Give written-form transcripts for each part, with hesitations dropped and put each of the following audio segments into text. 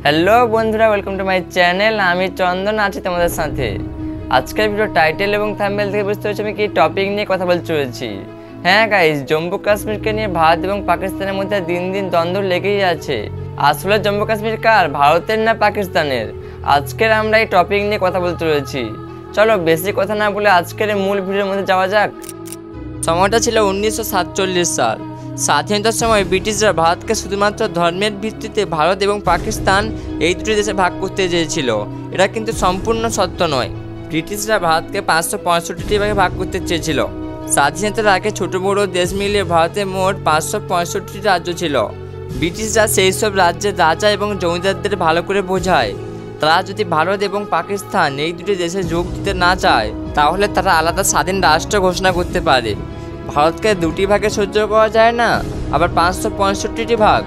Hello বন্ধুরা, welcome to my channel. আমি চন্দন আছি তোমাদের সাথে। আজকের ভিডিও টাইটেল এবং থাম্বনেল থেকে বুঝতে পারছি আমি কি টপিক নিয়ে কথা বলতে চলেছি। হ্যাঁ গাইস, জম্মু কাশ্মীরকে নিয়ে ভারত এবং পাকিস্তানের মধ্যে দিন দিন দ্বন্দ্ব লেগেই আছে। আসলে জম্মু কাশ্মীর কার, ভারতের না পাকিস্তানের? আজকের আমরা এই টপিক নিয়ে কথা বলতে চলেছি। চলো বেশি কথা না বলে আজকের মূল ভিডিওর মধ্যে যাওয়া যাক। সময়টা ছিল 1947 সাল। স্বাধীনতার সময় ব্রিটিশরা ভারতকে শুধুমাত্র ধর্মের ভিত্তিতে ভারত এবং পাকিস্তান এই দুটি দেশে ভাগ করতে চেয়েছিল। এটা কিন্তু সম্পূর্ণ সত্য নয়। ব্রিটিশরা ভারতকে 565টি ভাগে ভাগ করতে চেয়েছিল। স্বাধীনতার আগে ছোট বড় দেশ মিলিয়ে ভারতে মোট 565টি রাজ্য ছিল। ব্রিটিশরা সেই সব রাজ্যের রাজা এবং জমিদারদের ভালো করে বোঝায় তারা যদি ভারত এবং পাকিস্তান এই দুটি দেশে যোগ দিতে না চায় তাহলে তারা আলাদা স্বাধীন রাষ্ট্র ঘোষণা করতে পারে। ভারতকে দুটি ভাগে সহ্য করা যায় না, আবার 565টি ভাগ।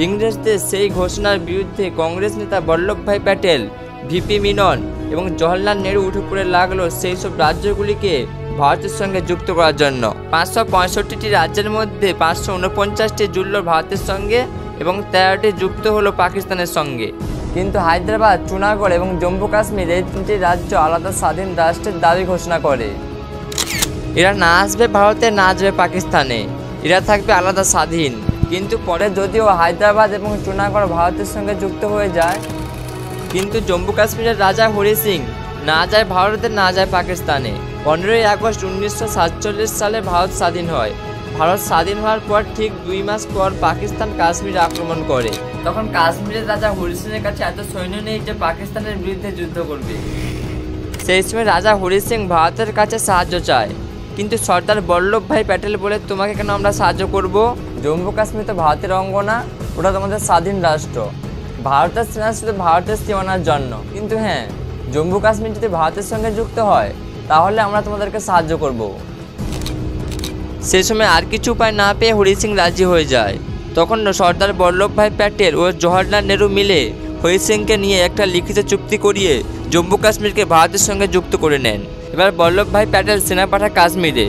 ইংরেজদের সেই ঘোষণার বিরুদ্ধে কংগ্রেস নেতা বল্লভভাই প্যাটেল, ভিপি মেনন এবং জওহরলাল নেহরু উঠে পড়ে লাগলো সেই সব রাজ্যগুলিকে ভারতের সঙ্গে যুক্ত করার জন্য। 565টি রাজ্যের মধ্যে 549টি জুড়ল ভারতের সঙ্গে এবং 13টি যুক্ত হলো পাকিস্তানের সঙ্গে। কিন্তু হায়দ্রাবাদ, চুনাগড় এবং জম্মু কাশ্মীর এই তিনটি রাজ্য আলাদা স্বাধীন রাষ্ট্রের দাবি ঘোষণা করে। এরা না আসবে ভারতে, না আসবে পাকিস্তানে, এরা থাকবে আলাদা স্বাধীন। কিন্তু পরে যদিও হায়দ্রাবাদ এবং চুনাগড় ভারতের সঙ্গে যুক্ত হয়ে যায়, কিন্তু জম্মু কাশ্মীরের রাজা হরি সিং না যায় ভারতে, না যায় পাকিস্তানে। 15ই আগস্ট 1947 সালে ভারত স্বাধীন হয়। ভারত স্বাধীন হওয়ার পর ঠিক 2 মাস পর পাকিস্তান কাশ্মীর আক্রমণ করে। তখন কাশ্মীরের রাজা হরি সিংয়ের কাছে এত সৈন্য নেই যে পাকিস্তানের বিরুদ্ধে যুদ্ধ করবে। সেই সময় রাজা হরি সিং ভারতের কাছে সাহায্য চায়, কিন্তু সর্দার বল্লভভাই প্যাটেল বলে তোমাকে কেন আমরা সাহায্য করব? জম্মু কাশ্মীর তো ভারতের অঙ্গ না, ওটা তোমাদের স্বাধীন রাষ্ট্র। ভারতের সেনা শুধু ভারতের সীমানার জন্য। কিন্তু হ্যাঁ, জম্মু কাশ্মীর যদি ভারতের সঙ্গে যুক্ত হয় তাহলে আমরা তোমাদেরকে সাহায্য করব। সেই সময় আর কিছু উপায় না পেয়ে হরি সিং রাজি হয়ে যায়। তখন সর্দার বল্লভভাই প্যাটেল ও জওহরলাল নেহরু মিলে হরি সিংকে নিয়ে একটা লিখিত চুক্তি করিয়ে জম্মু কাশ্মীরকে ভারতের সঙ্গে যুক্ত করে নেন। এবার বল্লভভাই প্যাটেল সেনা পাঠায় কাশ্মীরে।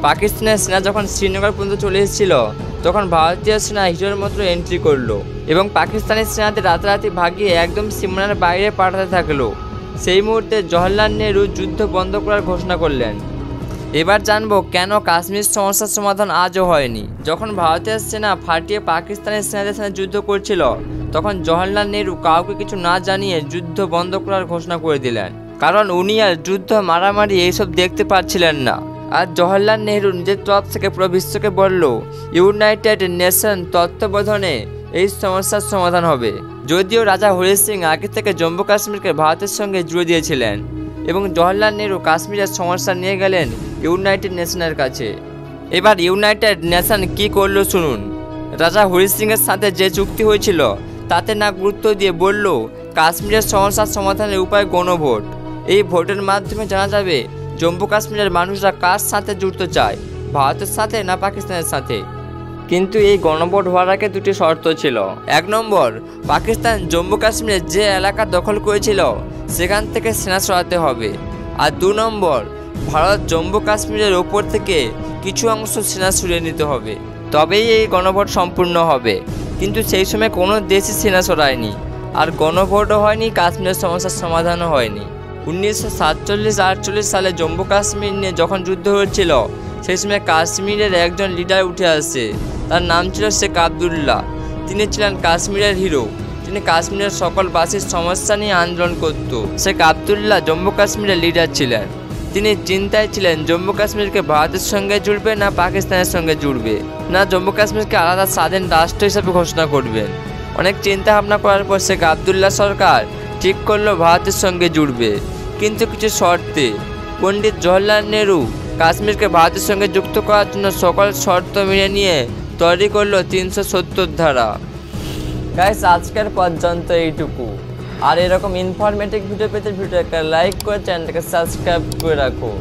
পাকিস্তানের সেনা যখন শ্রীনগর পর্যন্ত চলে এসেছিল তখন ভারতীয় সেনা হিরোর মতো এন্ট্রি করলো এবং পাকিস্তানি সেনাদের রাতারাতি ভাগিয়ে একদম সীমানার বাইরে পাঠাতে থাকলো। সেই মুহূর্তে জওহরলাল নেহরু যুদ্ধ বন্ধ করার ঘোষণা করলেন। এবার জানবো কেন কাশ্মীর সমস্যার সমাধান আজও হয়নি। যখন ভারতীয় সেনা ফাটিয়ে পাকিস্তানের সেনাদের সাথে যুদ্ধ করছিল তখন জওহরলাল নেহরু কাউকে কিছু না জানিয়ে যুদ্ধ বন্ধ করার ঘোষণা করে দিলেন, কারণ উনি আর যুদ্ধ মারামারি এইসব দেখতে পাচ্ছিলেন না। আর জওহরলাল নেহরু নিজের তরফ থেকে পুরো বিশ্বকে বলল ইউনাইটেড নেশন তত্ত্বাবধানে এই সমস্যার সমাধান হবে। যদিও রাজা হরি সিং আগে থেকে জম্মু কাশ্মীরকে ভারতের সঙ্গে জুড়ে দিয়েছিলেন এবং জওহরলাল নেহরু কাশ্মীরের সমস্যা নিয়ে গেলেন ইউনাইটেড নেশনের কাছে। এবার ইউনাইটেড নেশন কি করলো শুনুন। রাজা হরি সিংয়ের সাথে যে চুক্তি হয়েছিল তাতে না গুরুত্ব দিয়ে বলল কাশ্মীরের সমস্যার সমাধানের উপায় গণভোট। এই ভোটের মাধ্যমে জানা যাবে জম্মু কাশ্মীরের মানুষরা কার সাথে জুড়তে চায়, ভারতের সাথে না পাকিস্তানের সাথে। কিন্তু এই গণভোট হওয়ার আগে দুটি শর্ত ছিল। 1 নম্বর, পাকিস্তান জম্মু কাশ্মীরের যে এলাকা দখল করেছিল সেখান থেকে সেনা সরাতে হবে। আর 2 নম্বর, ভারত জম্মু কাশ্মীরের ওপর থেকে কিছু অংশ সেনা সরিয়ে নিতে হবে, তবেই এই গণভোট সম্পূর্ণ হবে। কিন্তু সেই সময় কোনো দেশই সেনা সরায়নি, আর গণভোটও হয়নি, কাশ্মীরের সমস্যার সমাধানও হয়নি। 1947-48 সালে জম্মু কাশ্মীর নিয়ে যখন যুদ্ধ হয়েছিল সেই সময় কাশ্মীরের একজন লিডার উঠে আসে। তার নাম ছিল শেখ আবদুল্লাহ। তিনি ছিলেন কাশ্মীরের হিরো। তিনি কাশ্মীরের সকল বাসীর সমস্যা নিয়ে আন্দোলন করত। শেখ আবদুল্লাহ জম্মু কাশ্মীরের লিডার ছিলেন। তিনি চিন্তায় ছিলেন জম্মু কাশ্মীরকে ভারতের সঙ্গে জুড়বে না পাকিস্তানের সঙ্গে জুড়বে, না জম্মু কাশ্মীরকে আলাদা স্বাধীন রাষ্ট্র হিসাবে ঘোষণা করবেন। অনেক চিন্তা ভাবনা করার পর শেখ আবদুল্লাহ সরকার ঠিক করলো ভারতের সঙ্গে জুড়বে, কিন্তু কিছু শর্তে। পণ্ডিত জওহরলাল নেহরু কাশ্মীরকে ভারতের সঙ্গে যুক্ত করার জন্য সকল শর্ত মেনে নিয়ে তৈরি করলো 370 ধারা। গাইস, আজকের পর্যন্ত এইটুকু। আর এরকম ইনফরমেটিভ ভিডিও পেতে ভিডিওটাকে লাইক করে চ্যানেলটাকে সাবস্ক্রাইব করে রাখো।